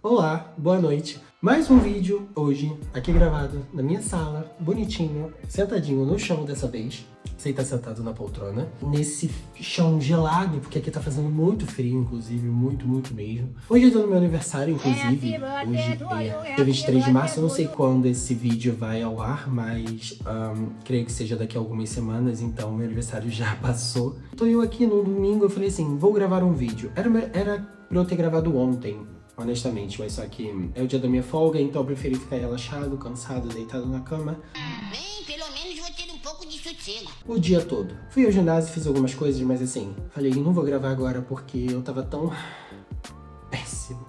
Olá, boa noite. Mais um vídeo hoje, aqui gravado na minha sala, bonitinho, sentadinho no chão dessa vez. Você tá sentado na poltrona, nesse chão gelado, porque aqui tá fazendo muito frio, inclusive, muito mesmo. Hoje é do meu aniversário, inclusive, hoje é dia 23 de março, eu não sei quando esse vídeo vai ao ar, mas creio que seja daqui a algumas semanas, então meu aniversário já passou. Tô eu aqui no domingo, eu falei assim, vou gravar um vídeo. Era pra eu ter gravado ontem, honestamente, mas só que é o dia da minha folga, então eu preferi ficar relaxado, cansado, deitado na cama. Bem, pelo menos vou ter um pouco de sossego. O dia todo. Fui ao ginásio, fiz algumas coisas, mas assim, falei, não vou gravar agora porque eu tava tão péssimo.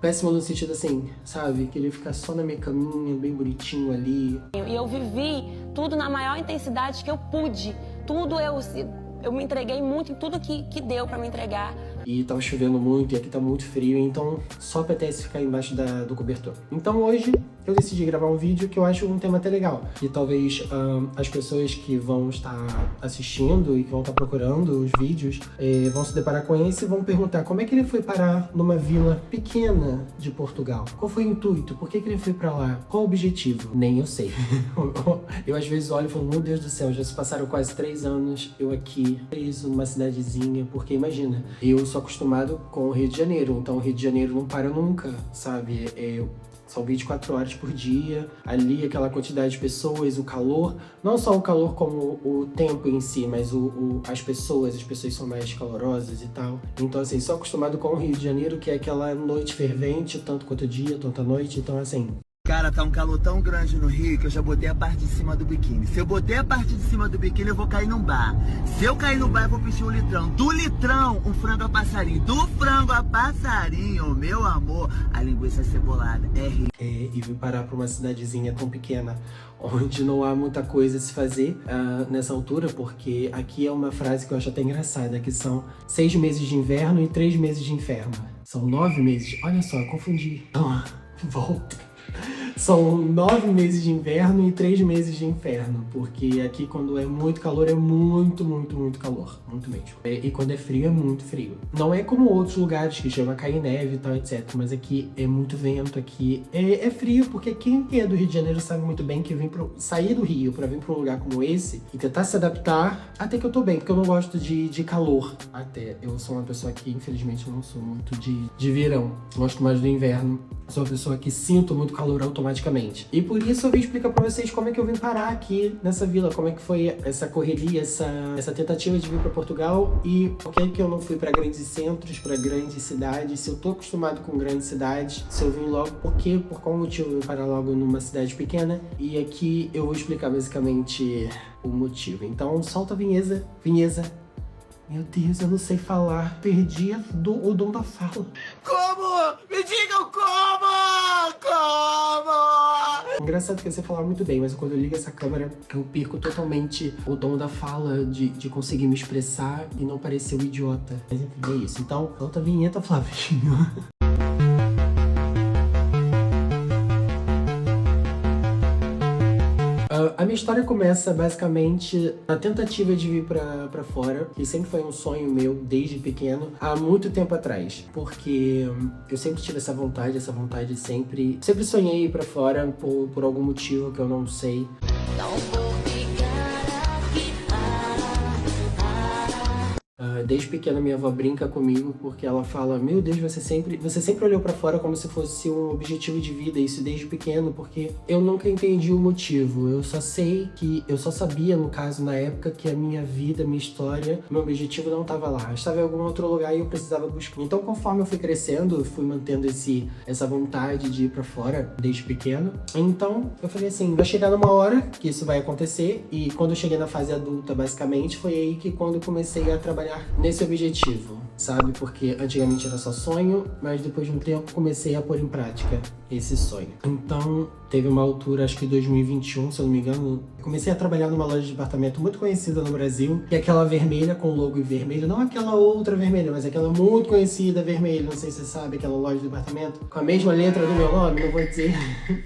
Péssimo no sentido assim, sabe? Queria ficar só na minha caminha, bem bonitinho ali. E eu vivi tudo na maior intensidade que eu pude. Tudo eu me entreguei muito em tudo que deu pra me entregar. E tava chovendo muito e aqui tá muito frio, então só apetece ficar embaixo do cobertor. Então hoje eu decidi gravar um vídeo que eu acho um tema até legal. E talvez as pessoas que vão estar assistindo e que vão estar procurando os vídeos vão se deparar com esse e vão perguntar como é que ele foi parar numa vila pequena de Portugal? Qual foi o intuito? Por que ele foi pra lá? Qual o objetivo? Nem eu sei. Eu às vezes olho e falo, meu Deus do céu, já se passaram quase 3 anos eu aqui, preso numa cidadezinha, porque imagina, eu sou acostumado com o Rio de Janeiro, então o Rio de Janeiro não para nunca, sabe? São 24 horas por dia, ali aquela quantidade de pessoas, o calor, não só o calor como o tempo em si, mas as pessoas são mais calorosas e tal. Então assim, sou acostumado com o Rio de Janeiro, que é aquela noite fervente, tanto quanto o dia, tanto a noite, então assim... Cara, tá um calor tão grande no Rio que eu já botei a parte de cima do biquíni. Se eu botei a parte de cima do biquíni, eu vou cair num bar. Se eu cair no bar, eu vou pedir um litrão. Do litrão, um frango a passarinho. Do frango a passarinho, meu amor, a linguiça cebolada. E vim parar pra uma cidadezinha tão pequena, onde não há muita coisa a se fazer nessa altura, porque aqui é uma frase que eu acho até engraçada, que são 6 meses de inverno e 3 meses de inferno. São 9 meses. Olha só, eu confundi. Então, volta. São 9 meses de inverno e 3 meses de inferno, porque aqui quando é muito calor é muito calor, muito mesmo. E quando é frio é muito frio. Não é como outros lugares que chega a cair neve e tal, etc. Mas aqui é muito vento, aqui é frio, porque quem é do Rio de Janeiro sabe muito bem que sair do Rio pra vir pra um lugar como esse e tentar se adaptar, até que eu tô bem, porque eu não gosto de calor. Até, eu sou uma pessoa que infelizmente não sou muito de verão, gosto mais do inverno. Sou uma pessoa que sinto muito calor automaticamente. E por isso eu vim explicar pra vocês como é que eu vim parar aqui nessa vila, como é que foi essa correria, essa tentativa de vir pra Portugal e por que eu não fui pra grandes centros, pra grandes cidades, se eu tô acostumado com grandes cidades, se eu vim logo, por qual motivo eu vim parar logo numa cidade pequena. E aqui eu vou explicar basicamente o motivo. Então solta a vinheta. Meu Deus, eu não sei falar. Perdi o dom da fala. Como? Me digam como! Como? Engraçado que você falava muito bem, mas quando eu ligo essa câmera, eu perco totalmente o dom da fala, de conseguir me expressar e não parecer um idiota. Mas enfim, é isso. Então, solta a vinheta, Flavinho. A minha história começa basicamente na tentativa de vir pra fora, que sempre foi um sonho meu desde pequeno, há muito tempo atrás. Porque eu sempre tive essa vontade sempre sonhei ir pra fora por algum motivo que eu não sei. Desde pequena minha avó brinca comigo porque ela fala, meu Deus, você sempre olhou pra fora como se fosse um objetivo de vida, isso desde pequeno, porque eu nunca entendi o motivo. Eu só sabia, no caso, na época, que a minha vida, minha história, meu objetivo não estava lá. Eu estava em algum outro lugar e eu precisava buscar. Então, conforme eu fui crescendo, eu fui mantendo essa vontade de ir pra fora desde pequeno. Então, eu falei assim, vai chegar numa hora que isso vai acontecer, e quando eu cheguei na fase adulta, basicamente, foi aí que quando eu comecei a trabalhar nesse objetivo, sabe? Porque antigamente era só sonho, mas depois de um tempo comecei a pôr em prática esse sonho. Então, teve uma altura, acho que 2021, se eu não me engano, comecei a trabalhar numa loja de departamento muito conhecida no Brasil, que é aquela vermelha com logo em vermelho, não aquela outra vermelha, mas aquela muito conhecida vermelha, não sei se você sabe, aquela loja de departamento, com a mesma letra do meu nome, não vou dizer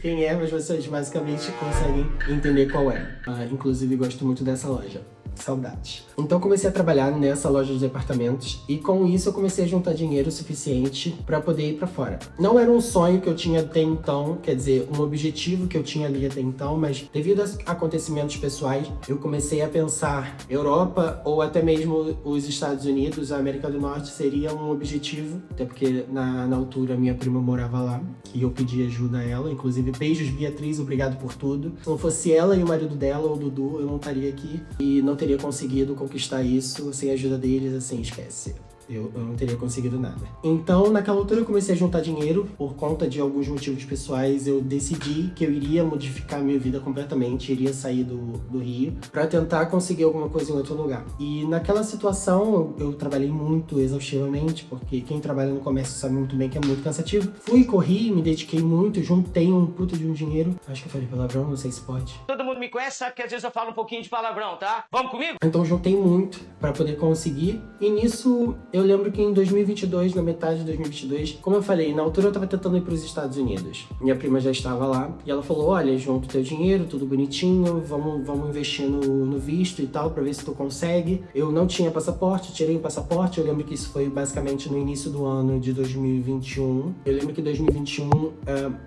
quem é, mas vocês basicamente conseguem entender qual é. Inclusive, gosto muito dessa loja. Saudades. Então comecei a trabalhar nessa loja de departamentos e com isso eu comecei a juntar dinheiro suficiente para poder ir para fora. Não era um sonho que eu tinha até então, quer dizer, um objetivo que eu tinha ali até então, mas devido a acontecimentos pessoais, eu comecei a pensar Europa ou até mesmo os Estados Unidos, a América do Norte seria um objetivo, até porque na altura minha prima morava lá e eu pedi ajuda a ela, inclusive beijos Beatriz, obrigado por tudo. Se não fosse ela e o marido dela, o Dudu, eu não estaria aqui e não teria conseguido conquistar isso sem a ajuda deles, assim, esquece. Eu não teria conseguido nada. Então, naquela altura eu comecei a juntar dinheiro. Por conta de alguns motivos pessoais, eu decidi que eu iria modificar minha vida completamente. Iria sair do Rio pra tentar conseguir alguma coisa em outro lugar. E naquela situação, eu trabalhei muito exaustivamente, porque quem trabalha no comércio sabe muito bem que é muito cansativo. Fui, corri, me dediquei muito, juntei um puta de um dinheiro. Acho que eu falei palavrão, não sei se pode. Todo mundo me conhece, sabe que às vezes eu falo um pouquinho de palavrão, tá? Vamos comigo? Então juntei muito pra poder conseguir. E nisso, eu lembro que em 2022, na metade de 2022, como eu falei, na altura eu tava tentando ir pros Estados Unidos. Minha prima já estava lá e ela falou, olha, junta o teu dinheiro, tudo bonitinho, vamos investir no visto e tal, pra ver se tu consegue. Eu não tinha passaporte, tirei o passaporte, eu lembro que isso foi basicamente no início do ano de 2021. Eu lembro que em 2021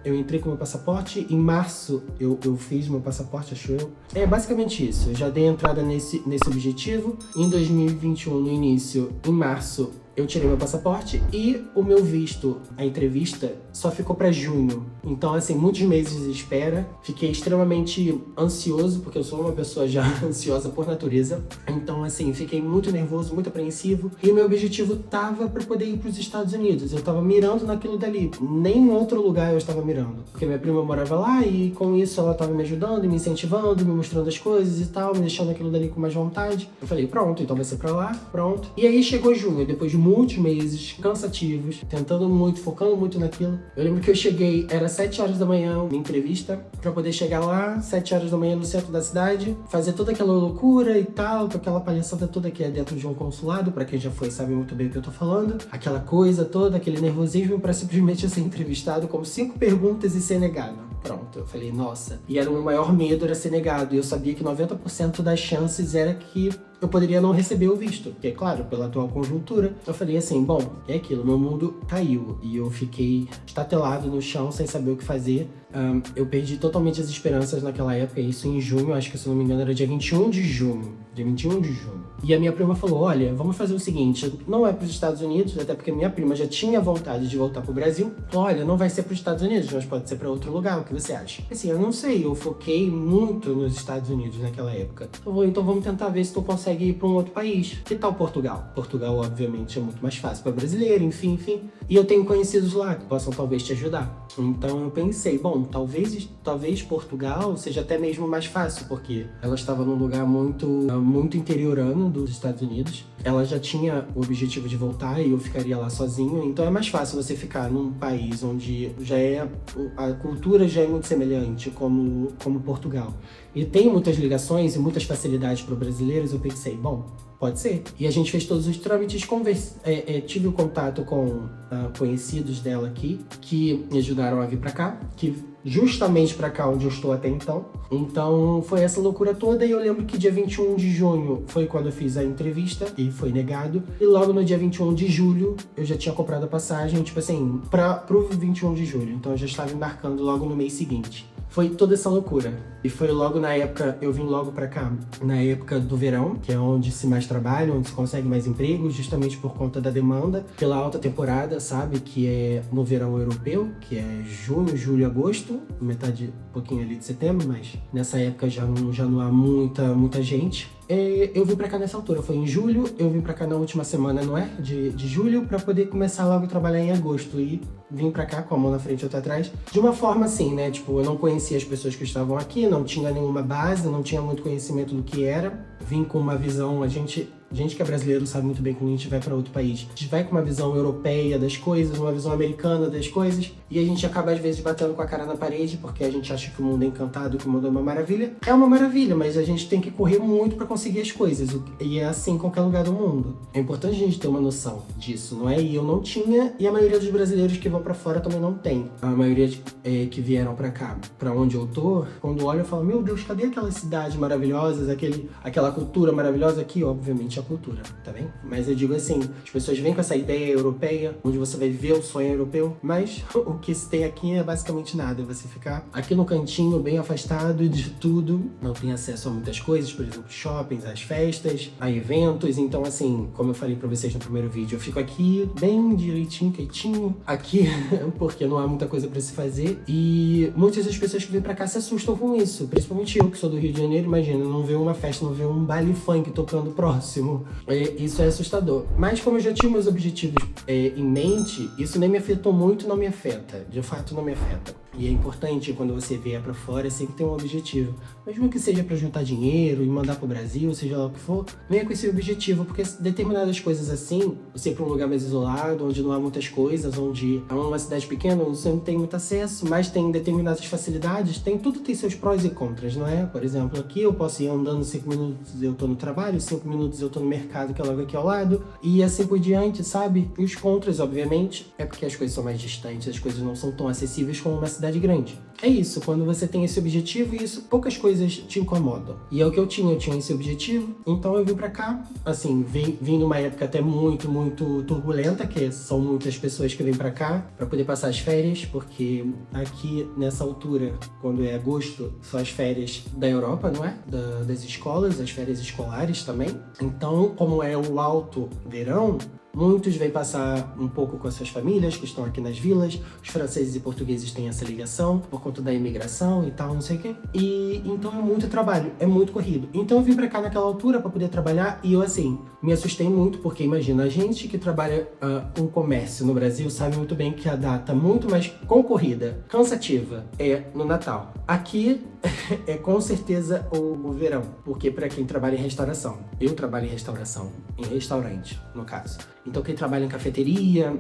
eu entrei com o meu passaporte, em março eu fiz meu passaporte, acho eu. É basicamente isso, eu já dei entrada nesse objetivo. Em 2021, no início, em março, eu tirei meu passaporte e o meu visto, a entrevista, só ficou pra junho. Então, assim, muitos meses de espera. Fiquei extremamente ansioso, porque eu sou uma pessoa já ansiosa por natureza. Então, assim, fiquei muito nervoso, muito apreensivo. E o meu objetivo tava pra poder ir pros Estados Unidos. Eu tava mirando naquilo dali. Nem em outro lugar eu estava mirando. Porque minha prima morava lá e com isso ela tava me ajudando, me incentivando, me mostrando as coisas e tal, me deixando aquilo dali com mais vontade. Eu falei, pronto, então vai ser pra lá, pronto. E aí chegou junho, depois de muitos meses cansativos, tentando muito, focando muito naquilo. Eu lembro que eu cheguei, era 7 horas da manhã, minha entrevista, pra poder chegar lá, 7 horas da manhã no centro da cidade, fazer toda aquela loucura e tal, com aquela palhaçada toda que é dentro de um consulado, pra quem já foi sabe muito bem o que eu tô falando, aquela coisa toda, aquele nervosismo pra simplesmente ser entrevistado com 5 perguntas e ser negado. Pronto, eu falei, nossa. E era o meu maior medo, era ser negado. E eu sabia que 90% das chances era que eu poderia não receber o visto. Porque, claro, pela atual conjuntura, eu falei assim, bom, é aquilo, meu mundo caiu. E eu fiquei estatelado no chão, sem saber o que fazer. Eu perdi totalmente as esperanças naquela época, isso em junho, acho que se não me engano era dia 21 de junho. Dia 21 de junho. E a minha prima falou, olha, vamos fazer o seguinte, não é pros Estados Unidos, até porque minha prima já tinha vontade de voltar pro Brasil. Olha, não vai ser pros Estados Unidos, mas pode ser pra outro lugar, o que você acha? Assim, eu não sei, eu foquei muito nos Estados Unidos naquela época. Então vamos tentar ver se tu consegue ir pra um outro país. Que tal Portugal? Portugal, obviamente, é muito mais fácil pra brasileiro, enfim. E eu tenho conhecidos lá que possam talvez te ajudar. Então eu pensei, bom, talvez Portugal seja até mesmo mais fácil, porque ela estava num lugar muito interiorano dos Estados Unidos. Ela já tinha o objetivo de voltar e eu ficaria lá sozinho, então é mais fácil você ficar num país onde a cultura já é muito semelhante, como Portugal. E tem muitas ligações e muitas facilidades para brasileiros, eu pensei, bom, pode ser. E a gente fez todos os trâmites, tive o contato com conhecidos dela aqui, que me ajudaram a vir pra cá, que justamente pra cá onde eu estou até então. Então foi essa loucura toda e eu lembro que dia 21 de junho foi quando eu fiz a entrevista e foi negado. E logo no dia 21 de julho eu já tinha comprado a passagem, tipo assim, pro 21 de julho. Então eu já estava embarcando logo no mês seguinte. Foi toda essa loucura. E foi logo na época, eu vim logo pra cá, na época do verão, que é onde se mais trabalha, onde se consegue mais emprego, justamente por conta da demanda, pela alta temporada, sabe? Que é no verão europeu, que é junho, julho, agosto, metade, um pouquinho ali de setembro, mas nessa época já não há muita gente. Eu vim pra cá nessa altura, foi em julho, eu vim pra cá na última semana, não é? De julho, pra poder começar logo a trabalhar em agosto. E vim pra cá com a mão na frente e outra atrás. De uma forma assim, né? Tipo, eu não conhecia as pessoas que estavam aqui, não tinha nenhuma base, não tinha muito conhecimento do que era. Vim com uma visão, gente que é brasileiro sabe muito bem quando a gente vai para outro país. A gente vai com uma visão europeia das coisas, uma visão americana das coisas, e a gente acaba às vezes batendo com a cara na parede, porque a gente acha que o mundo é encantado, que o mundo é uma maravilha. É uma maravilha, mas a gente tem que correr muito para conseguir as coisas, e é assim em qualquer lugar do mundo. É importante a gente ter uma noção disso, não é? E eu não tinha, e a maioria dos brasileiros que vão para fora também não tem. A maioria que vieram para cá, para onde eu tô, quando olho eu falo, meu Deus, cadê aquelas cidades maravilhosas, aquela cultura maravilhosa aqui? Obviamente a cultura, tá bem? Mas eu digo assim, as pessoas vêm com essa ideia europeia, onde você vai ver o sonho europeu, mas o que se tem aqui é basicamente nada. Você ficar aqui no cantinho, bem afastado de tudo, não tem acesso a muitas coisas, por exemplo, shoppings, às festas, a eventos. Então, assim, como eu falei pra vocês no primeiro vídeo, eu fico aqui bem direitinho, quietinho, aqui, porque não há muita coisa pra se fazer. E muitas das pessoas que vêm pra cá se assustam com isso, principalmente eu, que sou do Rio de Janeiro. Imagina, não ver uma festa, não ver um baile funk tocando próximo. Isso é assustador. Mas como eu já tinha meus objetivos em mente, isso nem me afetou muito, não me afeta. De fato, não me afeta. E é importante, quando você vier pra fora, sempre ter um objetivo. Mesmo que seja pra juntar dinheiro e mandar pro Brasil, seja lá o que for, venha com esse objetivo, porque determinadas coisas assim, você ir pra um lugar mais isolado, onde não há muitas coisas, onde é uma cidade pequena, onde você não tem muito acesso, mas tem determinadas facilidades, tudo tem seus prós e contras, não é? Por exemplo, aqui eu posso ir andando 5 minutos, eu tô no trabalho, 5 minutos eu tô no mercado, que é logo aqui ao lado, e assim por diante, sabe? E os contras, obviamente, é porque as coisas são mais distantes, as coisas não são tão acessíveis como uma cidade grande. É isso, quando você tem esse objetivo, poucas coisas te incomodam. E é o que eu tinha esse objetivo, então eu vim pra cá, assim, vim numa época até muito, muito turbulenta, que são muitas pessoas que vêm pra cá pra poder passar as férias, porque aqui, nessa altura, quando é agosto, são as férias da Europa, não é? Das escolas, as férias escolares também. Então, como é o alto verão, muitos vêm passar um pouco com as suas famílias, que estão aqui nas vilas. Os franceses e portugueses têm essa ligação, por conta da imigração e tal, não sei o quê. E então é muito trabalho, é muito corrido. Então eu vim pra cá naquela altura pra poder trabalhar e eu, assim, me assustei muito, porque imagina, a gente que trabalha com comércio no Brasil sabe muito bem que a data muito mais concorrida, cansativa, é no Natal. Aqui é com certeza o verão, porque para quem trabalha em restauração, eu trabalho em restaurante, no caso. Então quem trabalha em cafeteria,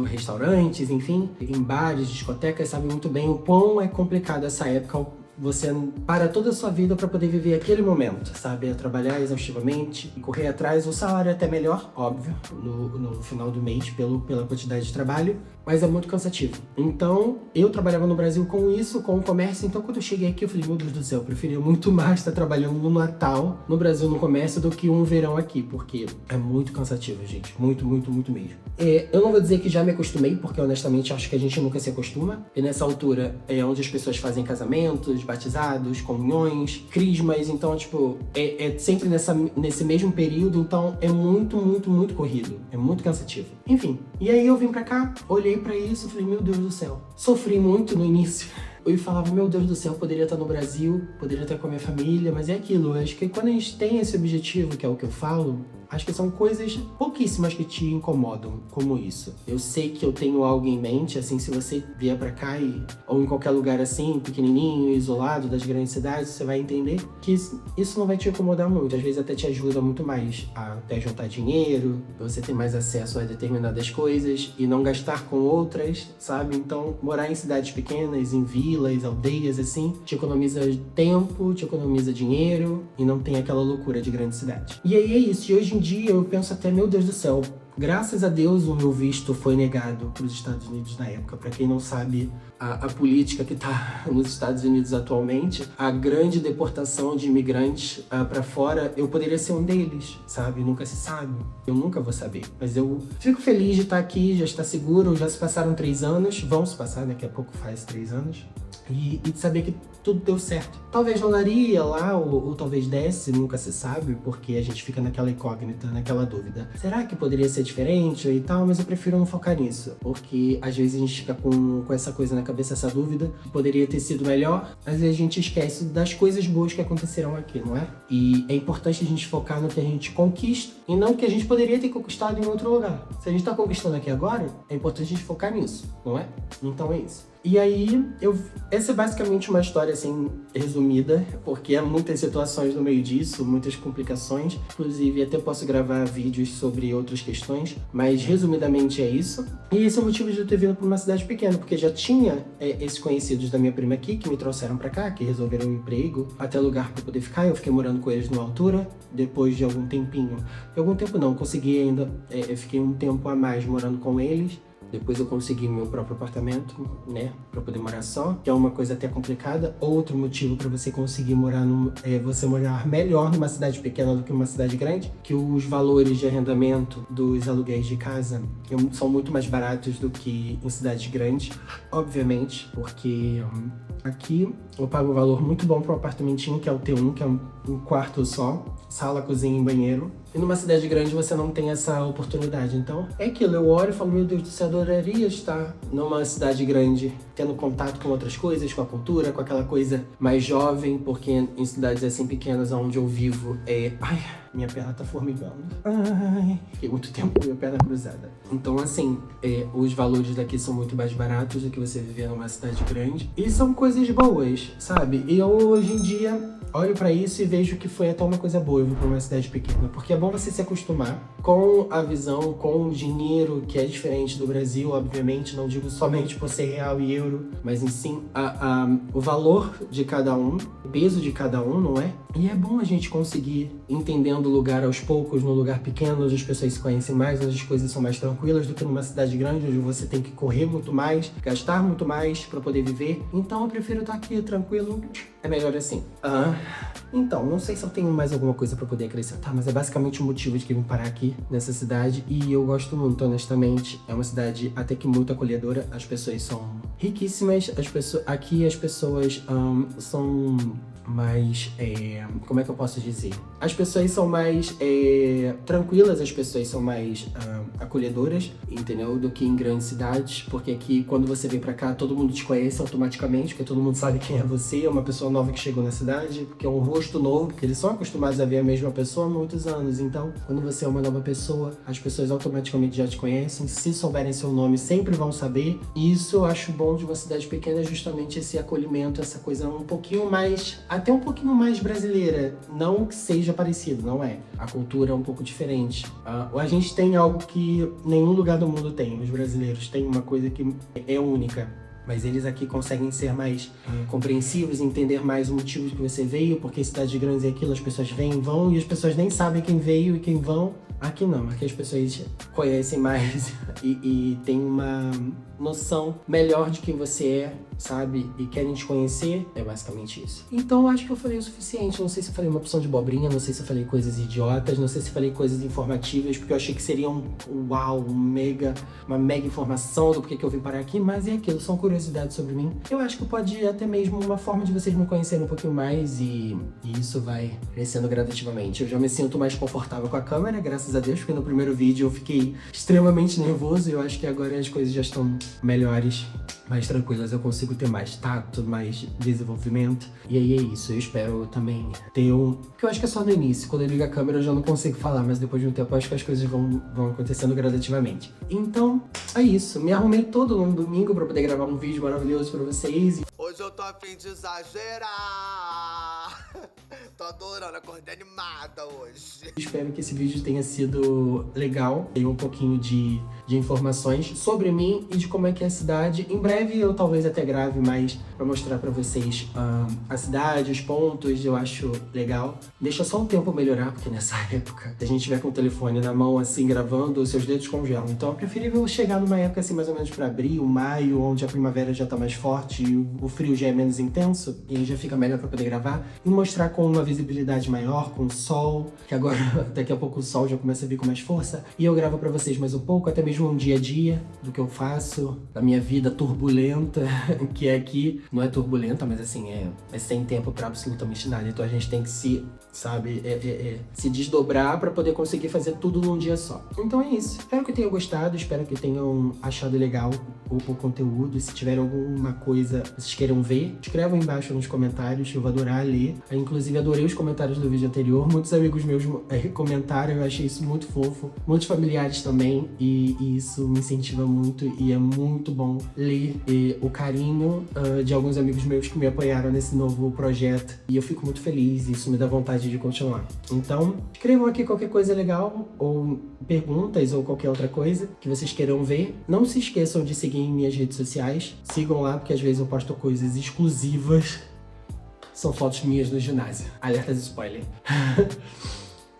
restaurantes, enfim, em bares, discotecas, sabe muito bem o quão é complicado essa época. Você para toda a sua vida para poder viver aquele momento, sabe? É trabalhar exaustivamente e correr atrás. O salário é até melhor, óbvio, no final do mês, pela quantidade de trabalho, mas é muito cansativo. Então, eu trabalhava no Brasil com isso, com o comércio, então quando eu cheguei aqui eu falei, meu Deus do céu, eu preferia muito mais estar trabalhando no Natal, no Brasil, no comércio, do que um verão aqui, porque é muito cansativo, gente. Muito, muito, muito mesmo. Eu não vou dizer que já me acostumei, porque honestamente acho que a gente nunca se acostuma. E nessa altura é onde as pessoas fazem casamentos, batizados, comunhões, crismas, então, tipo, é sempre nesse mesmo período, então é muito, muito, muito corrido. É muito cansativo. Enfim, e aí eu vim pra cá, olhei pra isso e falei, meu Deus do céu. Sofri muito no início. Eu falava, meu Deus do céu, eu poderia estar no Brasil, poderia estar com a minha família, mas é aquilo. Acho que quando a gente tem esse objetivo, que é o que eu falo, acho que são coisas pouquíssimas que te incomodam, como isso. Eu sei que eu tenho algo em mente, assim, se você vier pra cá ou em qualquer lugar assim, pequenininho, isolado das grandes cidades, você vai entender que isso não vai te incomodar muito. Às vezes até te ajuda muito mais a até juntar dinheiro, você ter mais acesso a determinadas coisas e não gastar com outras, sabe? Então, morar em cidades pequenas, em vilas, aldeias, assim, te economiza tempo, te economiza dinheiro e não tem aquela loucura de grande cidade. E aí é isso. E hoje em dia eu penso até, meu Deus do céu, graças a Deus o meu visto foi negado para os Estados Unidos na época. Para quem não sabe, a política que está nos Estados Unidos atualmente, a grande deportação de imigrantes para fora, eu poderia ser um deles, sabe? Nunca se sabe. Eu nunca vou saber. Mas eu fico feliz de estar aqui, já está seguro, já se passaram 3 anos, vão se passar, daqui a pouco faz 3 anos. E de saber que tudo deu certo. Talvez não daria lá, ou talvez desse, nunca se sabe, porque a gente fica naquela incógnita, naquela dúvida. Será que poderia ser diferente e tal? Mas eu prefiro não focar nisso, porque às vezes a gente fica com essa coisa na cabeça, essa dúvida, que poderia ter sido melhor, às vezes a gente esquece das coisas boas que aconteceram aqui, não é? E é importante a gente focar no que a gente conquista, e não que a gente poderia ter conquistado em outro lugar. Se a gente tá conquistando aqui agora, é importante a gente focar nisso, não é? Então é isso. E aí, essa é basicamente uma história, assim, resumida, porque há muitas situações no meio disso, muitas complicações. Inclusive, até posso gravar vídeos sobre outras questões, mas resumidamente é isso. E esse é o motivo de eu ter vindo para uma cidade pequena, porque já tinha esses conhecidos da minha prima aqui, que me trouxeram para cá, que resolveram um emprego, até lugar para poder ficar. Eu fiquei morando com eles numa altura, depois de algum tempinho. Algum tempo não, consegui ainda, eu fiquei um tempo a mais morando com eles. Depois eu consegui meu próprio apartamento, né, pra poder morar só, que é uma coisa até complicada. Outro motivo pra você conseguir morar você morar melhor numa cidade pequena do que numa cidade grande, que os valores de arrendamento dos aluguéis de casa são muito mais baratos do que em cidades grandes, obviamente, porque aqui eu pago um valor muito bom para um apartamentinho, que é o T1, que é um quarto só, sala, cozinha e banheiro. E numa cidade grande você não tem essa oportunidade. Então, é aquilo, eu olho e falo, meu Deus do céu, adoraria estar numa cidade grande, tendo contato com outras coisas, com a cultura, com aquela coisa mais jovem, porque em cidades assim pequenas onde eu vivo ai, minha perna tá formigando. Ai, fiquei muito tempo com minha perna cruzada. Então, assim, os valores daqui são muito mais baratos do que você viver numa cidade grande. E são coisas boas, sabe? E eu, hoje em dia, olho pra isso e vejo que foi até uma coisa boa eu vir pra uma cidade pequena. Porque é bom você se acostumar com a visão, com o dinheiro, que é diferente do Brasil, obviamente. Não digo somente por ser real e euro, mas em sim o valor de cada um, o peso de cada um, não é? E é bom a gente conseguir entendendo o lugar aos poucos, no lugar pequeno, onde as pessoas se conhecem mais, onde as coisas são mais tranquilas do que numa cidade grande, onde você tem que correr muito mais, gastar muito mais pra poder viver. Então eu prefiro estar aqui tranquilo, é melhor assim. Então, não sei se eu tenho mais alguma coisa pra poder acrescentar, mas é basicamente o motivo de que eu vim parar aqui nessa cidade e eu gosto muito, honestamente. É uma cidade até que muito acolhedora, as pessoas são riquíssimas, aqui as pessoas são mais, como é que eu posso dizer? As pessoas são mais tranquilas, as pessoas são mais acolhedoras, entendeu? Do que em grandes cidades, porque aqui quando você vem pra cá todo mundo te conhece automaticamente, porque todo mundo sabe quem é você, é uma pessoa nova que chegou na cidade, porque é um rosto novo, porque eles são acostumados a ver a mesma pessoa há muitos anos. Então, quando você é uma nova pessoa, as pessoas automaticamente já te conhecem, se souberem seu nome sempre vão saber. E isso eu acho bom de uma cidade pequena, justamente esse acolhimento, essa coisa um pouquinho mais, até um pouquinho mais brasileira. Não que seja parecido, não é. A cultura é um pouco diferente. A gente tem algo que nenhum lugar do mundo tem. Os brasileiros têm uma coisa que é única. Mas eles aqui conseguem ser mais compreensivos, entender mais o motivo de que você veio, porque em cidades grandes é aquilo, as pessoas vêm, vão, e as pessoas nem sabem quem veio e quem vão. Aqui não, aqui as pessoas conhecem mais e têm uma noção melhor de quem você é, sabe? E querem te conhecer, é basicamente isso. Então acho que eu falei o suficiente, não sei se eu falei uma opção de abobrinha, não sei se eu falei coisas idiotas, não sei se eu falei coisas informativas, porque eu achei que seria uma mega informação do porquê que eu vim parar aqui, mas é aquilo, são curiosidades sobre mim. Eu acho que pode ir até mesmo uma forma de vocês me conhecerem um pouquinho mais e isso vai crescendo gradativamente. Eu já me sinto mais confortável com a câmera, graças a Deus, porque no primeiro vídeo eu fiquei extremamente nervoso e eu acho que agora as coisas já estão melhores, mais tranquilas, eu consigo ter mais tato, mais desenvolvimento. E aí é isso, eu espero também ter porque eu acho que é só no início, quando eu ligo a câmera eu já não consigo falar, mas depois de um tempo eu acho que as coisas vão acontecendo gradativamente. Então, é isso, me arrumei todo num domingo pra poder gravar um vídeo maravilhoso pra vocês. Hoje eu tô a fim de exagerar. Tô adorando, acordei animada hoje. Espero que esse vídeo tenha sido legal, tenha um pouquinho de informações sobre mim e de como é que é a cidade. Em breve eu talvez até grave mais pra mostrar pra vocês a cidade, os pontos, eu acho legal. Deixa só um tempo melhorar, porque nessa época, se a gente tiver com o telefone na mão assim, gravando, os seus dedos congelam. Então é preferível chegar numa época assim, mais ou menos pra abril, maio, onde a primavera já tá mais forte e o frio já é menos intenso, e aí já fica melhor pra poder gravar e mostrar com uma visibilidade maior, com o sol, que agora daqui a pouco o sol já começa a vir com mais força, e eu gravo pra vocês mais um pouco, até mesmo um dia a dia do que eu faço, da minha vida turbulenta, que é aqui. Não é turbulenta, mas assim, é sem tempo pra absolutamente nada, então a gente tem que se desdobrar pra poder conseguir fazer tudo num dia só. Então é isso, espero que tenham gostado, espero que tenham achado legal o conteúdo. Se tiver alguma coisa, vocês queiram ver, escrevam embaixo nos comentários, eu vou adorar ler. Inclusive, adorei os comentários do vídeo anterior. Muitos amigos meus comentaram, eu achei isso muito fofo. Muitos familiares também, e isso me incentiva muito e é muito bom ler o carinho de alguns amigos meus que me apoiaram nesse novo projeto. E eu fico muito feliz, isso me dá vontade de continuar. Então, escrevam aqui qualquer coisa legal, ou perguntas, ou qualquer outra coisa que vocês queiram ver. Não se esqueçam de seguir em minhas redes sociais. Sigam lá, porque às vezes eu posto coisas exclusivas. São fotos minhas no ginásio. Alerta de spoiler.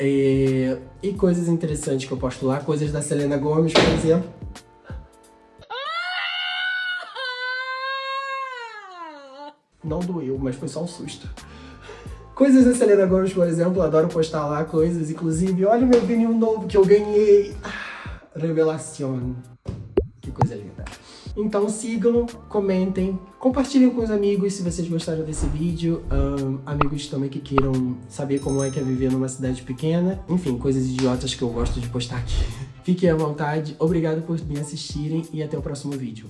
E coisas interessantes que eu posto lá. Coisas da Selena Gomez, por exemplo. Não doeu, mas foi só um susto. Coisas da Selena Gomez, por exemplo, eu adoro postar lá coisas. Inclusive, olha o meu vinil novo que eu ganhei. Revelação. Que coisa linda. Então sigam, comentem, compartilhem com os amigos se vocês gostaram desse vídeo. Amigos também que queiram saber como é que é viver numa cidade pequena. Enfim, coisas idiotas que eu gosto de postar aqui. Fiquem à vontade, obrigado por me assistirem e até o próximo vídeo.